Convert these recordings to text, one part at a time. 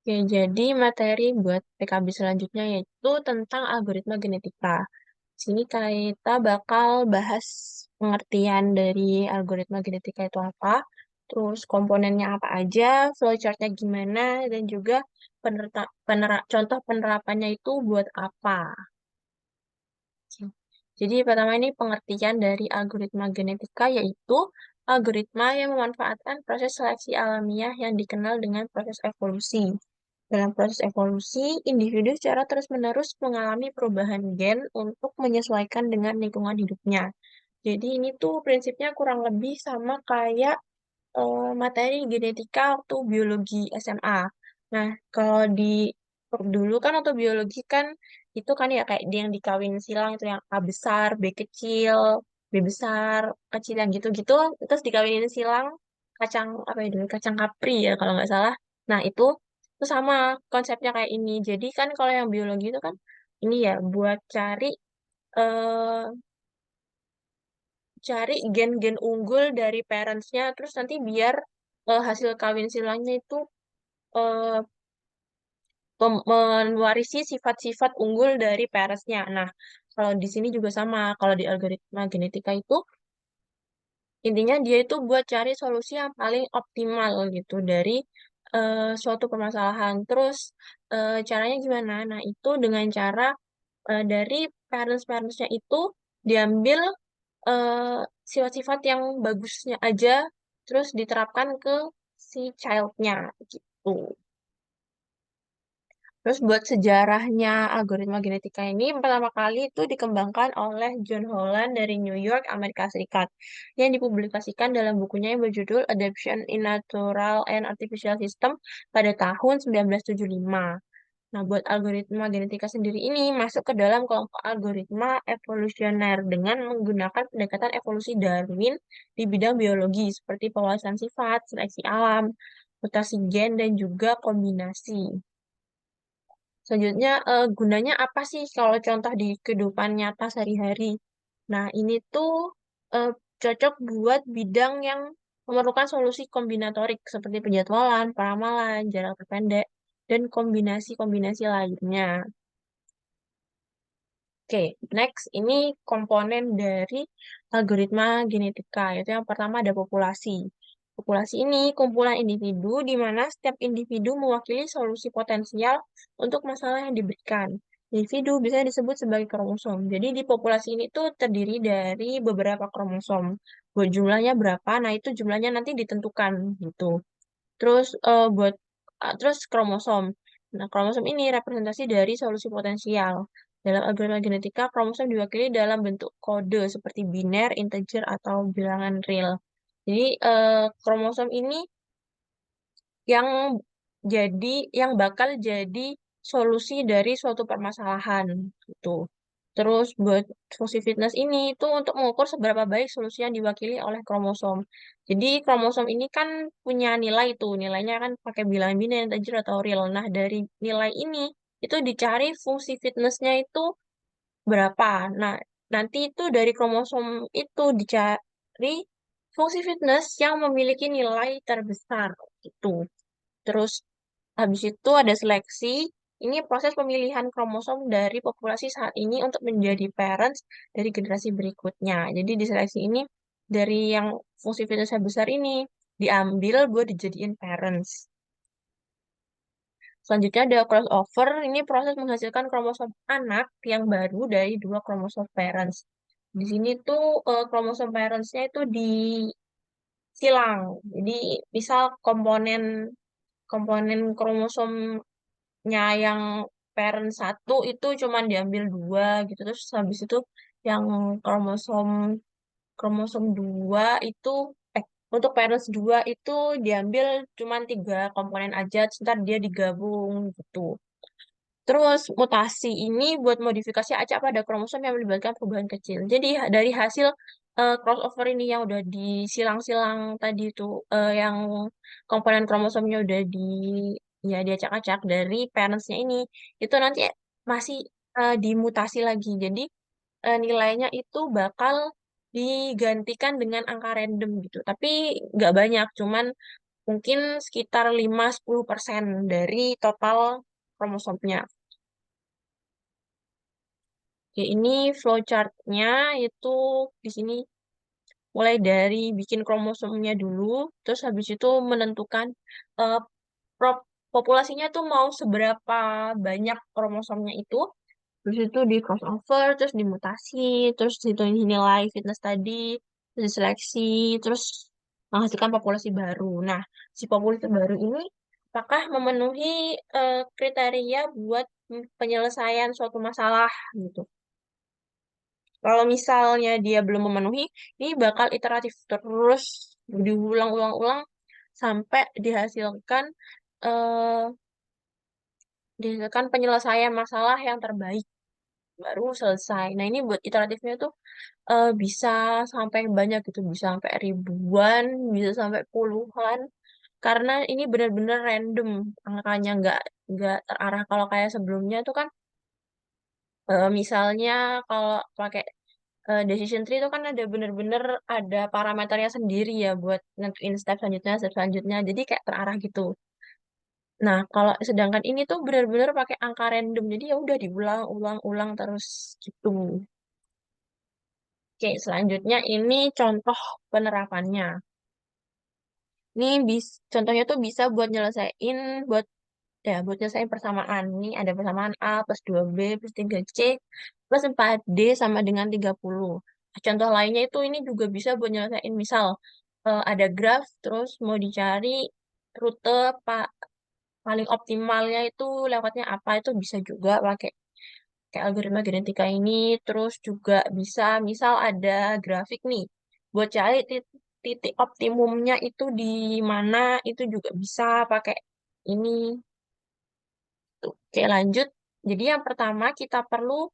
Oke, jadi materi buat PKB selanjutnya yaitu tentang algoritma genetika. Di sini kita bakal bahas pengertian dari algoritma genetika itu apa, terus komponennya apa aja, flowchartnya gimana, dan juga contoh penerapannya itu buat apa. Oke. Jadi pertama ini pengertian dari algoritma genetika yaitu algoritma yang memanfaatkan proses seleksi alamiah yang dikenal dengan proses evolusi. Dalam proses evolusi, individu secara terus-menerus mengalami perubahan gen untuk menyesuaikan dengan lingkungan hidupnya. Jadi ini tuh prinsipnya kurang lebih sama kayak materi genetika waktu biologi SMA. Nah, kalau di dulu kan atau biologi kan itu kan ya kayak dia yang dikawin silang itu yang A besar, B kecil, B besar, kecil yang gitu-gitu terus dikawinin silang kacang apa ya dulu kacang kapri ya kalau nggak salah. Nah, itu sama konsepnya kayak ini. Jadi kan kalau yang biologi itu kan ini ya buat eh cari gen-gen unggul dari parentsnya terus nanti biar hasil kawin silangnya itu eh, mewarisi sifat-sifat unggul dari parentsnya. Nah, kalau di sini juga sama. Kalau di algoritma genetika itu intinya dia itu buat cari solusi yang paling optimal gitu dari suatu permasalahan. Terus caranya gimana? Nah, itu dengan cara dari parents-parentsnya itu diambil eh, sifat-sifat yang bagusnya aja terus diterapkan ke si childnya gitu. Terus buat sejarahnya algoritma genetika ini pertama kali itu dikembangkan oleh John Holland dari New York, Amerika Serikat yang dipublikasikan dalam bukunya yang berjudul Adaptation in Natural and Artificial System pada tahun 1975. Nah, buat algoritma genetika sendiri ini masuk ke dalam kelompok algoritma evolusioner dengan menggunakan pendekatan evolusi Darwin di bidang biologi seperti pewarisan sifat, seleksi alam, mutasi gen, dan juga kombinasi. Selanjutnya, gunanya apa sih kalau contoh di kehidupan nyata sehari-hari? Nah, ini tuh eh, cocok buat bidang yang memerlukan solusi kombinatorik seperti penjadwalan, peramalan, jarak terpendek, dan kombinasi-kombinasi lainnya. Oke, next ini komponen dari algoritma genetika, yaitu yang pertama ada populasi. Populasi ini kumpulan individu di mana setiap individu mewakili solusi potensial untuk masalah yang diberikan. Individu bisa disebut sebagai kromosom. Jadi di populasi ini tuh terdiri dari beberapa kromosom. Buat jumlahnya berapa, nah itu jumlahnya nanti ditentukan gitu. Terus terus kromosom. Nah, kromosom ini representasi dari solusi potensial. Dalam algoritma genetika, kromosom diwakili dalam bentuk kode seperti biner, integer, atau bilangan real. Jadi, kromosom ini yang yang bakal jadi solusi dari suatu permasalahan gitu. Terus buat fungsi fitness ini itu untuk mengukur seberapa baik solusi yang diwakili oleh kromosom. Jadi kromosom ini kan punya nilai tuh, nilainya kan pakai bilangan biner, integer atau real. Nah, dari nilai ini itu dicari fungsi fitnessnya itu berapa. Nah, nanti itu dari kromosom itu dicari fungsi fitness yang memiliki nilai terbesar gitu. Terus habis itu ada seleksi. Ini proses pemilihan kromosom dari populasi saat ini untuk menjadi parents dari generasi berikutnya. Jadi di seleksi ini dari yang fungsi fitnessnya besar ini diambil buat dijadiin parents. Selanjutnya ada crossover. Ini proses menghasilkan kromosom anak yang baru dari dua kromosom parents. Di sini tuh kromosom parentsnya itu disilang. Jadi misal komponen komponen kromosomnya yang parent satu itu cuman diambil dua gitu terus habis itu yang kromosom kromosom dua itu untuk parents dua itu diambil cuman tiga komponen aja terus ntar dia digabung gitu. Terus mutasi ini buat modifikasi acak pada kromosom yang melibatkan perubahan kecil. Jadi dari hasil crossover ini yang udah disilang-silang tadi itu yang komponen kromosomnya udah ya diacak-acak dari parentsnya ini itu nanti masih dimutasi lagi. Jadi nilainya itu bakal digantikan dengan angka random gitu. Tapi nggak banyak, cuman mungkin sekitar 5-10% dari total kromosomnya. Oke, ini flowchart-nya itu di sini mulai dari bikin kromosomnya dulu, terus habis itu menentukan eh, populasinya tuh mau seberapa banyak kromosomnya itu, terus itu di crossover, terus dimutasi, terus itu nilai fitness tadi, terus diseleksi, terus menghasilkan populasi baru. Nah, si populasi baru ini apakah memenuhi kriteria buat penyelesaian suatu masalah gitu. Kalau misalnya dia belum memenuhi, ini bakal iteratif terus diulang-ulang-ulang sampai eh, dihasilkan penyelesaian masalah yang terbaik baru selesai. Nah, ini buat iteratifnya tuh bisa sampai banyak gitu, bisa sampai ribuan, bisa sampai puluhan. Karena ini benar-benar random angkanya nggak terarah. Kalau kayak sebelumnya tuh kan misalnya kalau pakai decision tree itu kan ada bener-bener ada parameternya sendiri ya buat nentuin step selanjutnya. Jadi kayak terarah gitu. Nah, kalau sedangkan ini tuh bener-bener pakai angka random. Jadi ya udah diulang-ulang-ulang terus gitu. Oke, selanjutnya ini contoh penerapannya. Ini contohnya tuh bisa buat nyelesain buat nyelesain persamaan. Ini ada persamaan A plus 2B plus 3C plus 4D sama dengan 30. Contoh lainnya itu ini juga bisa buat nyelesain misal ada graf terus mau dicari rute pak paling optimalnya itu lewatnya apa itu bisa juga pakai kayak algoritma genetika ini. Terus juga bisa misal ada grafik nih buat cari titik optimumnya itu di mana itu juga bisa pakai ini. Oke, lanjut. Jadi yang pertama kita perlu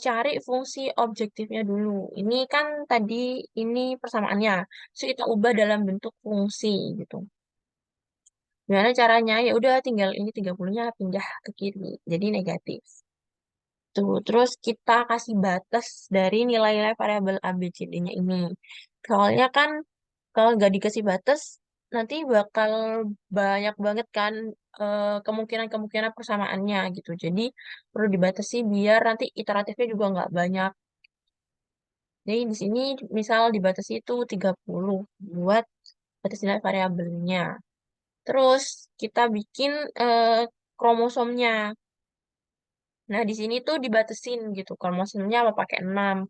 cari fungsi objektifnya dulu. Ini kan tadi ini persamaannya. So, kita ubah dalam bentuk fungsi gitu. Gimana caranya? Ya udah tinggal ini 30-nya pindah ke kiri. Jadi negatif. Tuh, terus kita kasih batas dari nilai-nilai variabel A, B, C, D-nya ini. Soalnya kan kalau nggak dikasih batas, nanti bakal banyak banget kan kemungkinan-kemungkinan persamaannya gitu. Jadi perlu dibatasi biar nanti iteratifnya juga nggak banyak. Jadi di sini misal dibatasi itu 30 buat batas nilai variabelnya. Terus kita bikin eh, kromosomnya. Nah, di sini tuh dibatasin gitu. Kromosomnya apa pakai 6.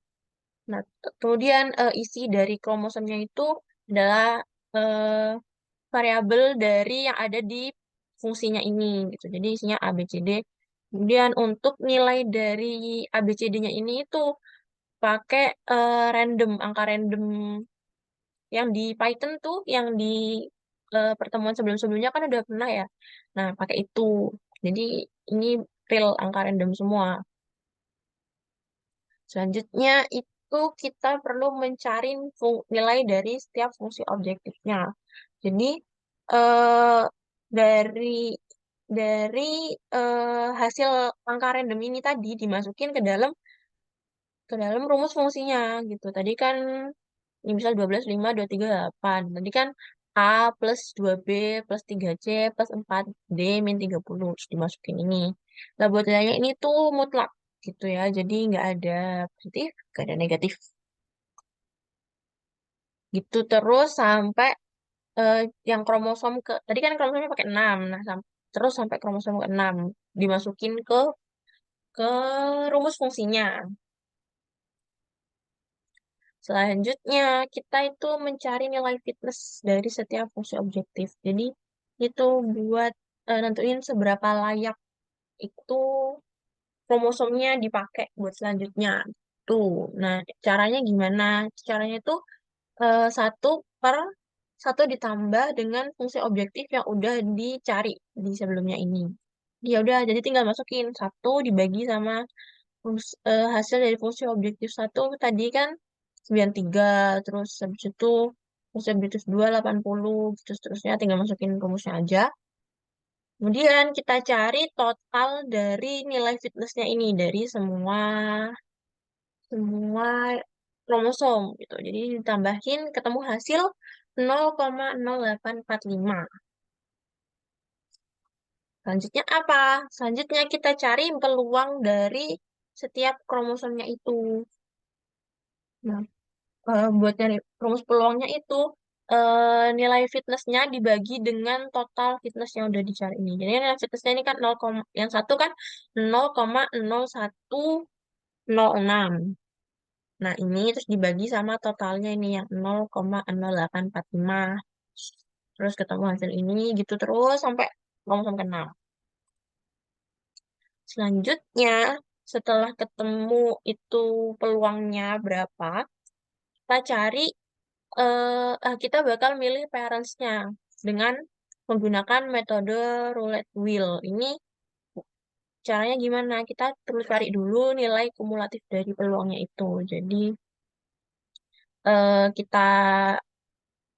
Nah, kemudian isi dari kromosomnya itu adalah eh, variabel dari yang ada di fungsinya ini gitu. Jadi isinya A, B, C, D. Kemudian untuk nilai dari A, B, C, D-nya ini itu pakai random, angka random yang di Python tuh, yang di pertemuan sebelum-sebelumnya kan udah pernah ya. Nah, pakai itu. Jadi ini real angka random semua. Selanjutnya itu kita perlu mencari nilai dari setiap fungsi objektifnya. Jadi eh, dari dari hasil angka random ini tadi dimasukin ke dalam rumus fungsinya gitu. Tadi kan ini misal 12, 5, 2, 3, 8. Tadi kan A plus 2B plus 3C plus 4D min 30. Terus dimasukin ini. Nah, buat nilainya ini tuh mutlak gitu ya. Jadi nggak ada positif, nggak ada negatif. Gitu terus sampai eh, yang kromosom tadi kan kromosomnya pakai 6. Nah, terus sampai kromosom ke-6 dimasukin ke rumus fungsinya. Selanjutnya, kita itu mencari nilai fitness dari setiap fungsi objektif. Jadi, itu buat nentuin seberapa layak itu kromosomnya dipakai buat selanjutnya. Tuh, nah caranya gimana? Caranya itu satu per satu ditambah dengan fungsi objektif yang udah dicari di sebelumnya ini. Ya udah, jadi tinggal masukin satu dibagi sama hasil dari fungsi objektif satu tadi kan 93, terus habis itu fungsi objektif 2 80, gitu seterusnya tinggal masukin rumusnya aja. Kemudian kita cari total dari nilai fitnessnya ini dari semua semua kromosom gitu. Jadi ditambahin ketemu hasil 0,0845. Selanjutnya apa? Selanjutnya kita cari peluang dari setiap kromosomnya itu. Nah, buat nyari rumus peluangnya itu nilai fitnessnya dibagi dengan total fitness yang udah dicari ini. Jadi nilai fitnessnya ini kan 0, yang satu kan 0,0106. Nah, ini terus dibagi sama totalnya ini yang 0,0845. Terus ketemu hasil ini gitu terus sampai kromosom ke-6. Selanjutnya, setelah ketemu itu peluangnya berapa, kita cari kita bakal milih parents-nya dengan menggunakan metode roulette wheel. Ini caranya gimana? Kita perlu cari dulu nilai kumulatif dari peluangnya itu. Jadi kita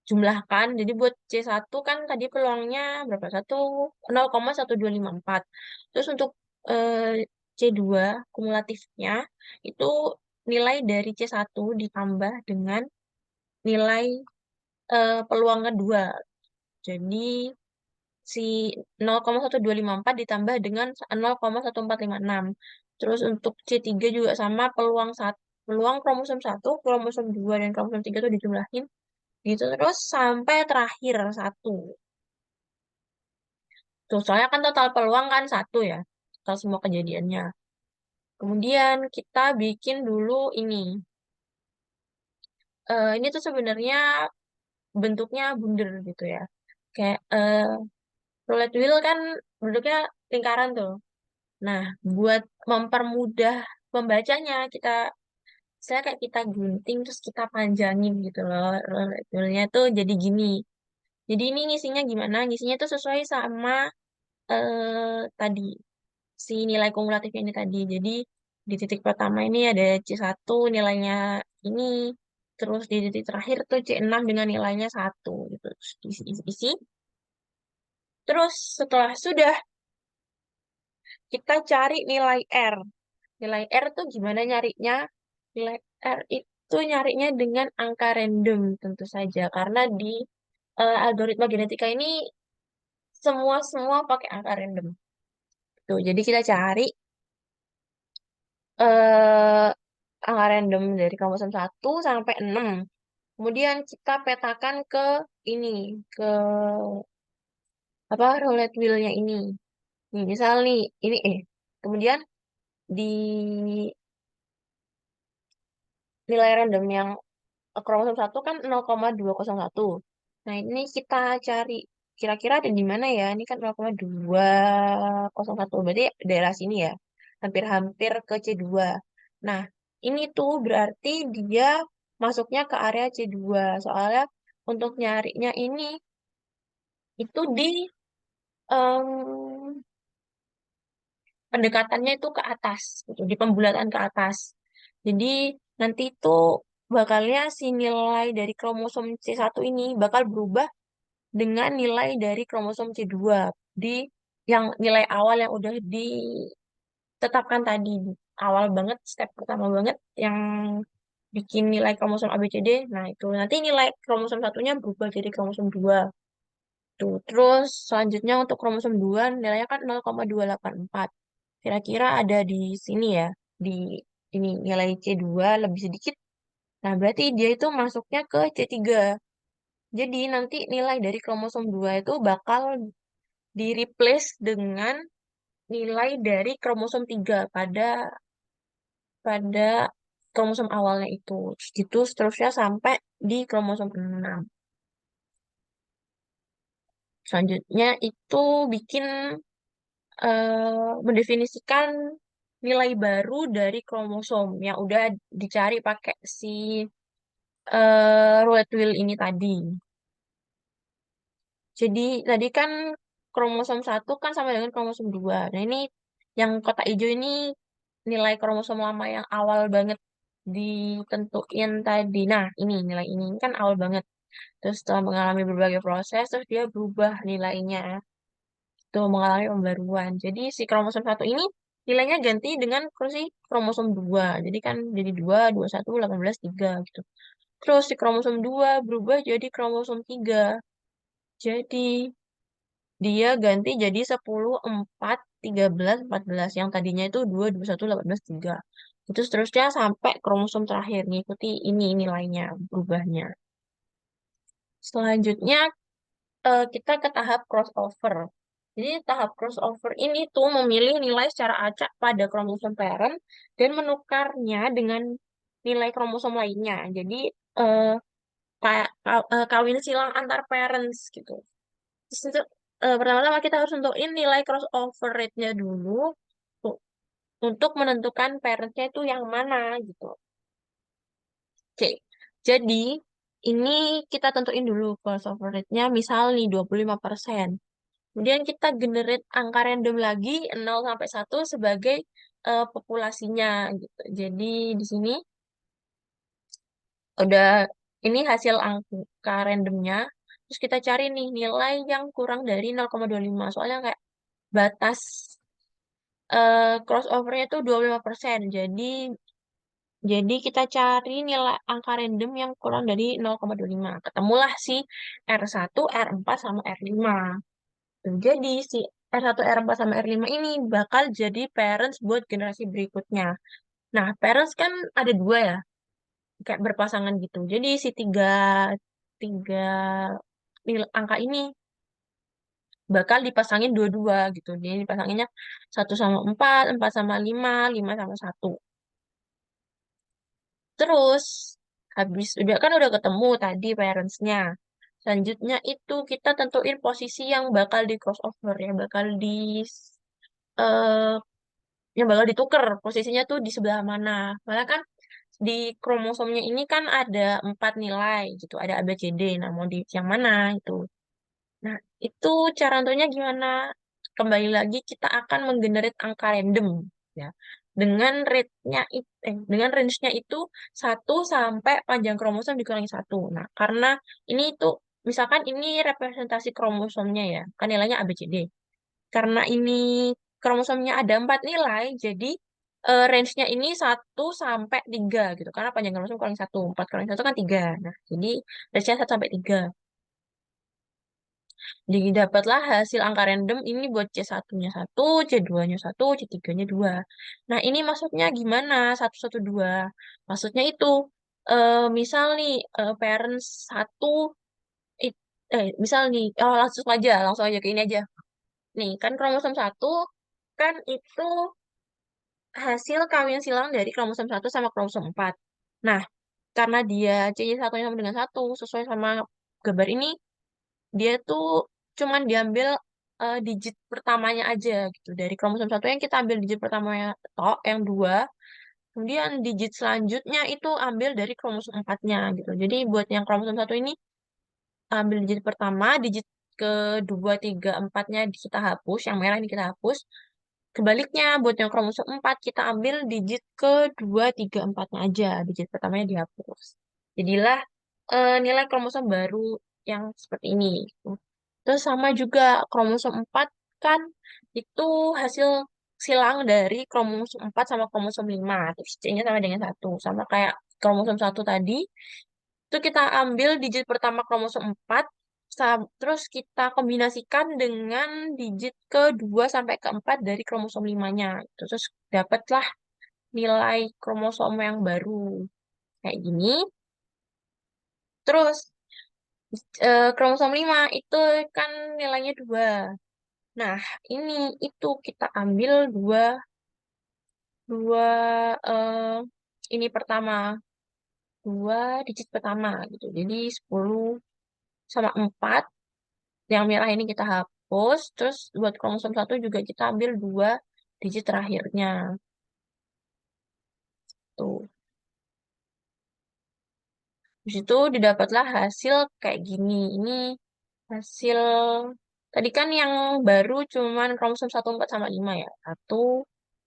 jumlahkan. Jadi buat C1 kan tadi peluangnya berapa? 0,1254. Terus untuk C2 kumulatifnya itu nilai dari C1 ditambah dengan nilai peluang kedua. Jadi si 0,1254 ditambah dengan 0,1456. Terus untuk C3 juga sama peluang kromosom 1, kromosom 2 dan kromosom 3 itu dijumlahin gitu terus sampai terakhir 1. Tuh, soalnya kan total peluang kan 1 ya. Total semua kejadiannya. Kemudian kita bikin dulu ini. Ini tuh sebenarnya bentuknya bundar gitu ya. Kayak roulette wheel kan bentuknya lingkaran tuh. Nah, buat mempermudah pembacanya, saya kayak kita gunting terus kita panjangin gitu loh. Roulette tuh jadi gini. Jadi ini ngisinya gimana? Ngisinya tuh sesuai sama tadi si nilai kumulatifnya ini tadi. Jadi di titik pertama ini ada C1 nilainya ini. Terus di titik terakhir tuh C6 dengan nilainya 1 gitu. Terus isi. Terus setelah sudah kita cari nilai R. Nilai R tuh gimana nyarinya? Nilai R itu nyarinya dengan angka random tentu saja. Karena di algoritma genetika ini semua pakai angka random. Tuh, jadi kita cari eh, angka random dari kromosom 1 sampai 6. Kemudian kita petakan ke ini, ke apa roulette wheel-nya ini. Nih, misal nih, ini kemudian di nilai random yang kromosom 1 kan 0,201. Nah, ini kita cari kira-kira ada di mana ya? Ini kan 0,201. Berarti daerah sini ya. Hampir-hampir ke C2. Nah, ini tuh berarti dia masuknya ke area C2. Soalnya untuk nyarinya ini itu di em, pendekatannya itu ke atas, gitu, di pembulatan ke atas. Jadi nanti itu bakalnya si nilai dari kromosom C1 ini bakal berubah dengan nilai dari kromosom C2 di yang nilai awal yang udah ditetapkan tadi. Awal banget, step pertama banget yang bikin nilai kromosom ABCD. Nah, itu nanti nilai kromosom satunya berubah jadi kromosom 2. Tuh, terus selanjutnya untuk kromosom 2 nilainya kan 0,284. Kira-kira ada di sini ya, di ini nilai C2 lebih sedikit. Nah, berarti dia itu masuknya ke C3. Jadi nanti nilai dari kromosom 2 itu bakal di-replace dengan nilai dari kromosom 3 pada pada kromosom awalnya itu. Terus gitu seterusnya sampai di kromosom 6. Selanjutnya itu bikin mendefinisikan nilai baru dari kromosom yang udah dicari pakai si roulette wheel ini tadi. Jadi tadi kan kromosom 1 kan sama dengan kromosom 2. Nah, ini yang kotak hijau ini nilai kromosom lama yang awal banget ditentuin tadi. Nah, ini nilai ini kan awal banget. Terus setelah mengalami berbagai proses, terus dia berubah nilainya. Itu mengalami pembaruan. Jadi si kromosom 1 ini nilainya ganti dengan si kromosom 2. Jadi kan jadi 2, 21, 18, 3 gitu. Terus si kromosom 2 berubah jadi kromosom 3. Jadi dia ganti jadi 10, 4, 13, 14. Yang tadinya itu 2, 21, 18, 3. Itu seterusnya sampai kromosom terakhir. Ngikuti ini nilainya, berubahnya. Selanjutnya kita ke tahap crossover. Jadi tahap crossover ini tuh memilih nilai secara acak pada kromosom parent dan menukarnya dengan nilai kromosom lainnya. Jadi eh, kayak kawin silang antar parents gitu. Terus itu pertama-tama kita harus tentuin nilai crossover rate-nya dulu u- untuk menentukan parent-nya itu yang mana gitu. Oke. Jadi ini kita tentuin dulu crossover rate-nya misal nih 25%. Kemudian kita generate angka random lagi 0 sampai 1 sebagai populasinya gitu. Jadi di sini udah ini hasil angka randomnya. Terus kita cari nih nilai yang kurang dari 0,25. Soalnya kayak batas crossover-nya itu 25%. Jadi kita cari nilai angka random yang kurang dari 0,25. Ketemulah si R1, R4, sama R5. Tuh, jadi si R1, R4, sama R5 ini bakal jadi parents buat generasi berikutnya. Nah, parents kan ada dua ya, kayak berpasangan gitu. Jadi si tiga angka ini bakal dipasangin dua-dua gitu. Jadi dipasanginnya 1 sama 4, 4 sama 5, 5 sama 1. Terus habis udah ketemu tadi parentsnya. Selanjutnya itu kita tentuin posisi yang bakal di crossover ya, eh yang bakal ditukar posisinya tuh di sebelah mana. Malah kan di kromosomnya ini kan ada 4 nilai gitu, ada A, B, C, D. Nah, mau di yang mana itu? Nah, itu cara tentunya gimana? Kembali lagi kita akan menggenerate angka random ya. Dengan range-nya itu 1 sampai panjang kromosom dikurangi 1. Nah, karena ini itu misalkan ini representasi kromosomnya ya, kan nilainya A, B, C, D. Karena ini kromosomnya ada 4 nilai, jadi range-nya ini 1 sampai 3 gitu. Karena panjang kromosom kurangi 1, 4 kurangi 1 kan 3. Nah, jadi range-nya 1 sampai 3. Jadi dapatlah hasil angka random ini buat C1-nya 1, C2-nya 1, C3-nya 2. Nah, ini maksudnya gimana? 1, 1, 2. Maksudnya itu, misal nih, parents 1, misal nih, oh, langsung aja ke ini aja. Nih, kan kromosom 1, kan itu hasil kawin silang dari kromosom 1 sama kromosom 4. Nah, karena dia C1-nya sama dengan 1, sesuai sama gambar ini, dia tuh cuman diambil digit pertamanya aja gitu. Dari kromosom 1 yang kita ambil digit pertamanya tok, yang 2. Kemudian digit selanjutnya itu ambil dari kromosom 4-nya gitu. Jadi buat yang kromosom 1 ini ambil digit pertama, digit kedua, tiga, empatnya kita hapus, yang merah ini kita hapus. Kebaliknya, buat yang kromosom 4, kita ambil digit kedua, tiga, empatnya aja. Digit pertamanya dihapus. Jadilah nilai kromosom baru yang seperti ini. Gitu. Terus sama juga kromosom 4 kan itu hasil silang dari kromosom 4 sama kromosom 5. Terus C-nya sama dengan 1. Sama kayak kromosom 1 tadi, itu kita ambil digit pertama kromosom 4, terus kita kombinasikan dengan digit kedua sampai keempat dari kromosom 5-nya. Terus dapatlah nilai kromosom yang baru kayak gini. Terus kromosom 5 itu kan nilainya 2. Nah, ini itu kita ambil dua dua eh, ini pertama, dua digit pertama gitu. Jadi 10 sama 4 yang merah ini kita hapus. Terus buat kromosom 1 juga kita ambil dua digit terakhirnya. Tuh. Di situ didapatlah hasil kayak gini. Ini hasil tadi kan yang baru cuman kromosom 1, 4, sama 5 ya. 1,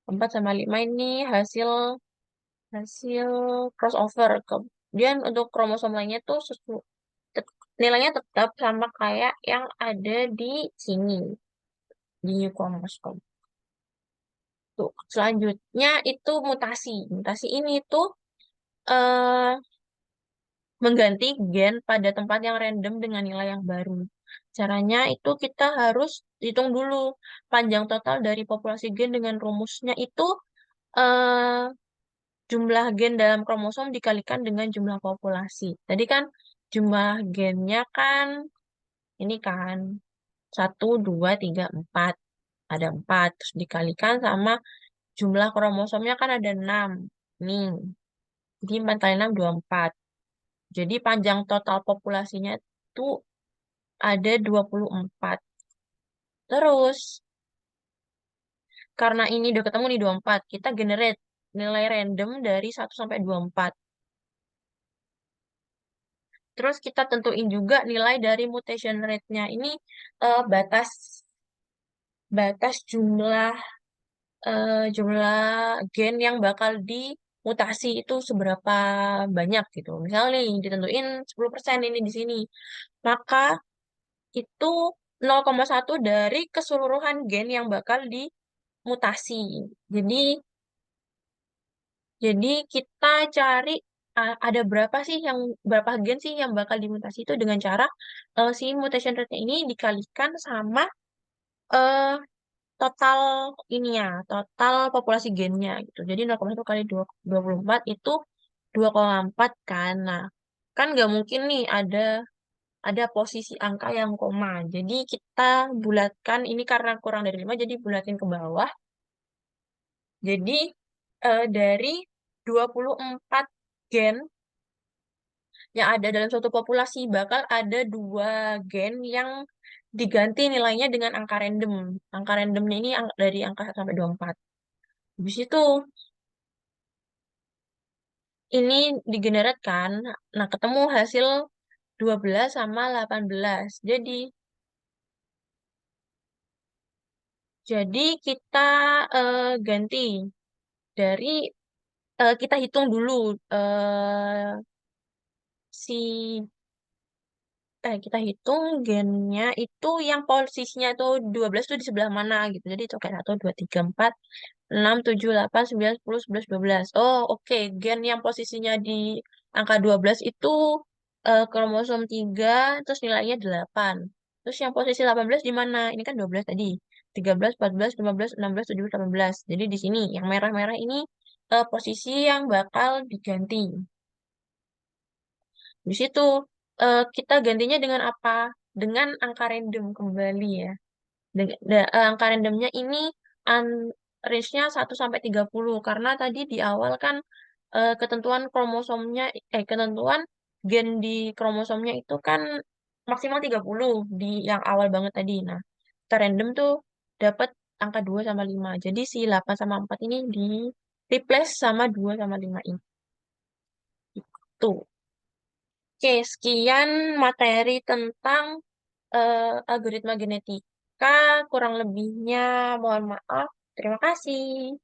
4, sama 5 ini hasil hasil crossover. Kemudian untuk kromosom lainnya tuh nilainya tetap sama kayak yang ada di sini di new chromosome. Tuh, selanjutnya itu mutasi. Mutasi ini tuh eh mengganti gen pada tempat yang random dengan nilai yang baru. Caranya itu kita harus hitung dulu panjang total dari populasi gen dengan rumusnya itu eh, jumlah gen dalam kromosom dikalikan dengan jumlah populasi. Tadi kan jumlah gennya kan ini kan 1, 2, 3, 4. Ada 4. Terus dikalikan sama jumlah kromosomnya kan ada 6. Nih, jadi 4 kali 6, 24. Jadi panjang total populasinya itu ada 24. Terus, karena ini udah ketemu nih 24, kita generate nilai random dari 1 sampai 24. Terus kita tentuin juga nilai dari mutation rate-nya. Ini batas batas jumlah gen yang bakal dimutasi itu seberapa banyak gitu. Misalnya nih ditentuin 10% ini di sini. Maka itu 0,1 dari keseluruhan gen yang bakal dimutasi. Jadi jadi kita cari ada berapa gen sih yang bakal dimutasi itu dengan cara si mutation rate ini dikalikan sama eh, total ini ya, total populasi gennya gitu. Jadi 0,1 kali 24 itu 2,4 kan. Nah, kan nggak mungkin nih ada posisi angka yang koma. Jadi kita bulatkan ini karena kurang dari 5 jadi bulatin ke bawah. Jadi dari 24 gen yang ada dalam suatu populasi bakal ada 2 gen yang diganti nilainya dengan angka random. Angka randomnya ini dari angka 1 sampai 24. Habis itu ini digenerate kan. Nah, ketemu hasil 12 sama 18. Jadi kita ganti dari kita hitung dulu eh, si kita hitung gennya itu yang posisinya itu 12 itu di sebelah mana gitu. Jadi itu kayak 1, 2, 3, 4, 6, 7, 8, 9, 10, 11, 12. Oh, oke. Gen yang posisinya di angka 12 itu kromosom 3 terus nilainya 8. Terus yang posisi 18 di mana? Ini kan 12 tadi. 13, 14, 15, 16, 17, 18. Jadi di sini yang merah-merah ini posisi yang bakal diganti. Di situ kita gantinya dengan apa? Dengan angka random kembali ya. Angka randomnya ini range-nya 1 sampai 30 karena tadi di awal kan ketentuan gen di kromosomnya itu kan maksimal 30 di yang awal banget tadi. Nah, kita random tuh dapat angka 2 sama 5. Jadi si 8 sama 4 ini di replace sama 2 sama 5 ini. Tuh. Oke, sekian materi tentang algoritma genetika. Kurang lebihnya mohon maaf. Terima kasih.